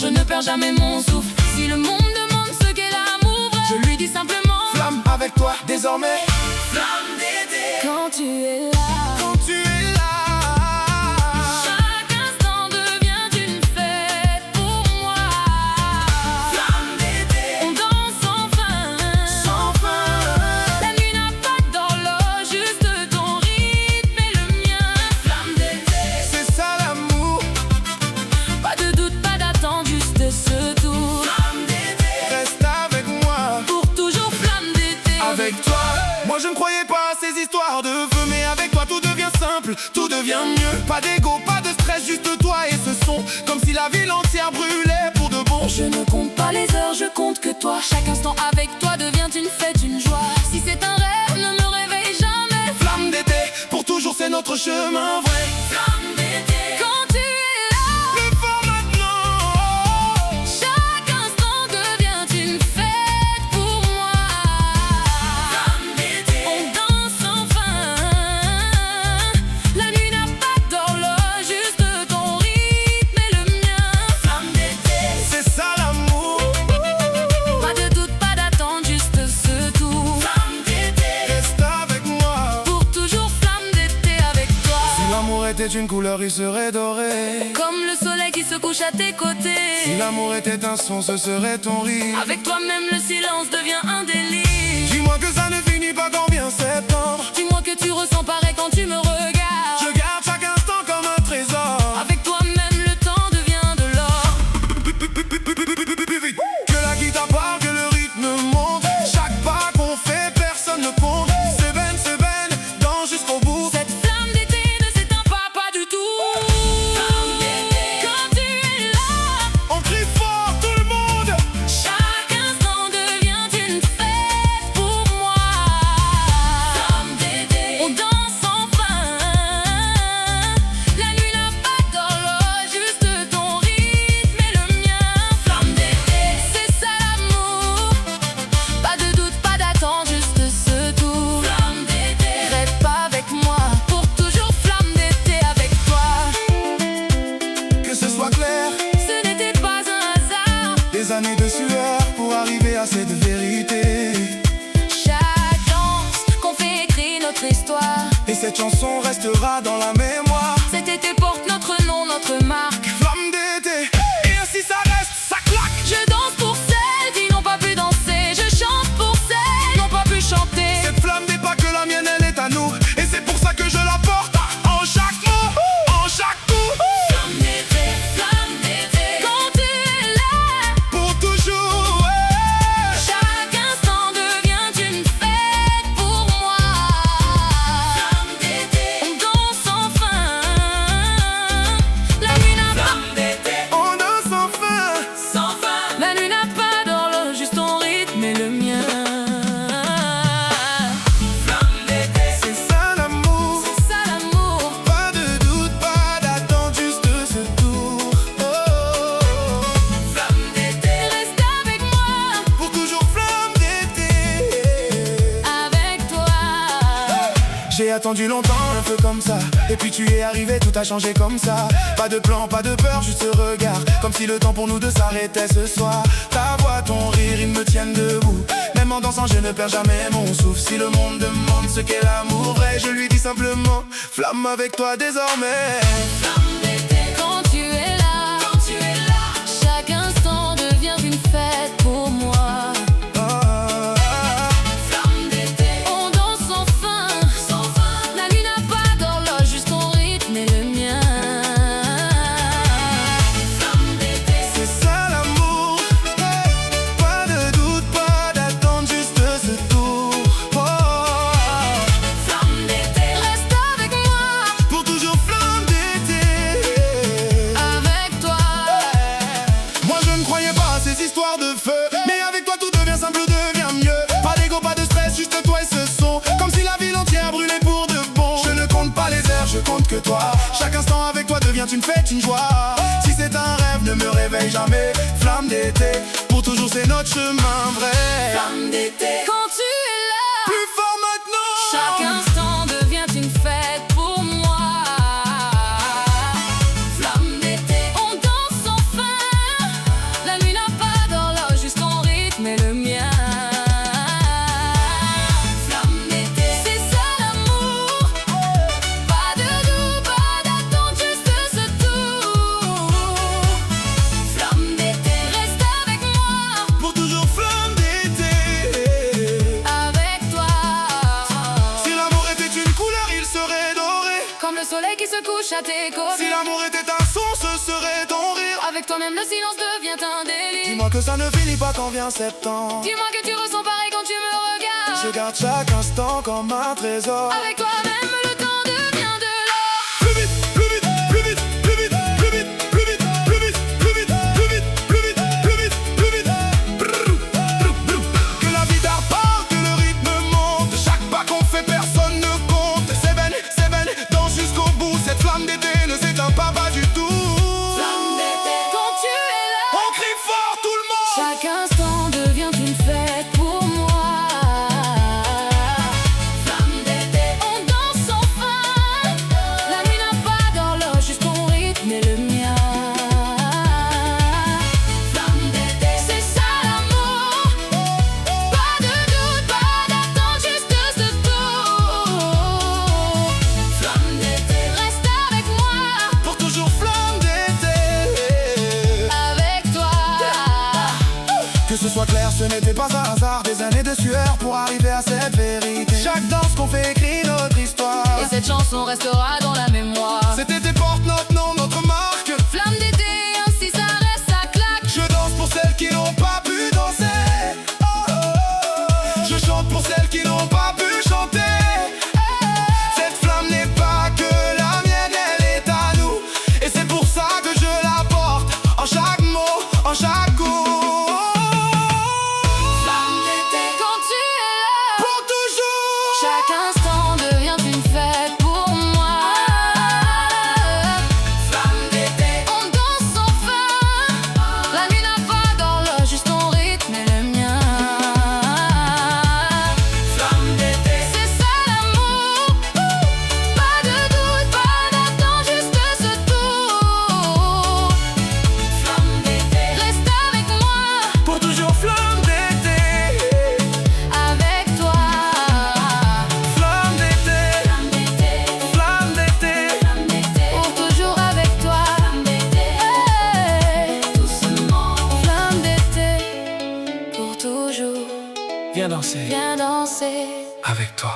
je ne perds jamais mon souffle. Si le monde demande ce qu'est l'amour vrai, je lui dis simplement flamme avec toi désormais. Flamme d'été. Quand tu es là, Quand tu es là, chaque instant devient une fête pour moi. flamme d'été, On danse sans fin, sans fin. la nuit n'a pas d'horloge, juste ton rythme et le mien. Flamme d'été. C'est ça l'amour, Pas de doute, pas d'attente, juste ce tour. flamme d'été. Reste avec moi, Pour toujours flamme d'été. avec toi. Moi je ne croyais pas à ces histoires de feu, mais avec toi tout devient simple, tout devient mieux. Pas d'ego, pas de stress, juste toi et ce son, comme si la ville entière brûlait pour de bon. Je ne compte pas les heures, je compte que toi. Chaque instant avec toi devient une fête, une joie. Si c'est un rêve, ne me réveille jamais. Flamme d'été, pour toujours c'est notre chemin vrai. Flamme d'été. Quand tu es là, Plus fort maintenant, chaque instant devient une fête pour moi. flamme d'été. On danse sans fin, la nuit n'a pas d'horloge, juste ton rythme et le mien. Flamme d'été, c'est ça l'amour. Pas de doute, pas d'attente, juste ce tour. Flamme d'été, reste avec moi. Pour toujours flamme d'été avec toi. Si l'amour était une couleur, il serait doré. Comme le soleil qui se couche à tes côtés. Si l'amour était un son, ce serait ton rire. Avec toi-même le silence devient un délit. Dis-moi que ça ne finit pas quand vient septembre. Dis-moi que tu ressens pareil quand tu me regardes. Je garde chaque instant comme un trésor. Avec toi-même le temps devient de l'or. Que la guitare parle, que le rythme monte. Chaque pas qu'on fait, personne ne compte. Se baigne, danse jusqu'au bout. Cette flamme d'été ne s'éteint pas du tout. Quand tu es là, On crie fort, tout le monde. chaque instant devient une fête pour moi. On danse sans fin, la nuit n'a pas d'horloge, juste ton rythme et le mien. Flamme d'été, c'est ça l'amour. Pas de doute, pas d'attente, juste ce tour. Flamme d'été, rêve pas avec moi, pour toujours flamme d'été avec toi. Que ce soit clair, Ce n'était pas un hasard. des années de sueur pour arriver à cette vérité. Chaque danse qu'on fait écrit notre histoire. Et cette chanson restera dans la mémoire. Cet été porte notre nom, notre marque. Flamme d'été, et ainsi ça reste, ça claque. Je danse pour celles qui n'ont pas pu danser. Je chante pour celles qui n'ont pas pu chanter. Cette flamme n'est pas que la mienne, elle est à nous. Et c'est pour ça que je la porte en chaque mot, en chaque coup. Flamme d'été, quand tu es là, Pour toujours, ouais. chaque instant devient une fête pour moi. Flamme d'été, on danse sans fin, la nuit n'a pas On danse enfin. La nuit n'a pas d'horloge, juste ton rythme et le mien. C'est ça l'amour. C'est ça l'amour. Pas de doute, pas d'attente, juste ce tour. Oh, Reste avec moi, pour toujours flamme d'été. avec toi. J'ai attendu longtemps, un peu comme ça. Et puis tu es arrivé, tout a changé comme ça. Pas de plan, pas de peur, juste ce regard. Comme si le temps pour nous deux s'arrêtait ce soir. Ta voix, ton rire, ils me tiennent debout. Même en dansant, je ne perds jamais mon souffle. Si le monde demande ce qu'est l'amour vrai, je lui dis simplement flamme avec toi désormais. Quand tu es là, chaque instant devient une fête pour moi. Ah, On danse sans fin, la nuit n'a pas d'horloge, juste ton rythme et le mien. c'est ça l'amour. Pas de doute, pas d'attente, juste ce tour. Oh, Reste avec moi, pour toujours flamme d'été. avec toi. Moi je ne croyais pas à ces histoires de feu, mais avec toi tout devient simple, devient mieux. Pas d'ego, pas de stress, juste toi et ce son, comme si la ville entière brûlait pour de bon. Je ne compte pas les heures, je compte que toi. Chaque instant avec toi devient une fête, une joie. Si c'est un rêve, ne me réveille jamais. Flamme d'été, pour toujours c'est notre chemin vrai. Quand tu es là, Plus fort maintenant. chaque instant devient une fête pour moi. Flamme d'été, on danse sans fin, soleil qui se couche à tes côtés. Si l'amour était un son, ce serait ton rire. Avec toi-même le silence devient un délit. Dis-moi que ça ne finit pas quand vient septembre. Dis-moi que tu ressens pareil quand tu me regardes. Je garde chaque instant comme un trésor. Avec toi-même le temps devient de l'or. Plus vite, plus vite, plus vite, plus vite, plus vite, plus vite, plus vite, plus vite, plus vite, plus vite, plus vite, plus vite. Que la vie part, que le rythme monte. Chaque pas qu'on fait, personne ne compte. C'est belle, danse jusqu'au bout. Cette flamme d'été ne s'éteint pas du tout. Flamme d'été. Quand tu es là, On crie fort tout le monde. chaque instant devient une fête pour moi. Flamme d'été. On danse sans fin. La nuit n'a pas d'horloge, juste ton rythme et le mien. Flamme d'été. C'est ça l'amour. Pas de doute, pas d'attente, juste ce tour. Flamme d'été. Reste avec moi, Pour toujours flamme d'été. avec toi. Que ce soit clair, ce n'était pas un hasard. Des années de sueur pour arriver à cette vérité. Chaque danse qu'on fait écrit notre histoire. Et cette chanson restera dans la mémoire. C'était tes portes, notre nom, notre marque. Flamme d'été, ainsi ça reste, ça claque. Je danse pour celles qui n'ont pas pu danser. Oh, oh, oh. Je chante pour celles qui n'ont pas pu chanter. Cette flamme n'est pas que la mienne, elle est à nous. Et c'est pour ça que je la porte en chaque mot, en chaque coup. Flamme d'été, quand tu es là, Pour toujours. chaque instant devient une fête pour moi. Flamme d'été, on danse sans fin. La nuit n'a pas d'horloge, juste ton rythme et le mien. Flamme d'été. C'est ça l'amour. Pas de doute, pas d'attente, juste ce tour. Flamme d'été, reste avec moi, Pour toujours flamme d'été. avec toi. Flamme d'été. Flamme d'été, Flamme d'été. flamme d'été, pour toujours avec toi. Flamme d'été, doucement. Flamme d'été, pour toujours. Viens danser Viens danser. avec toi.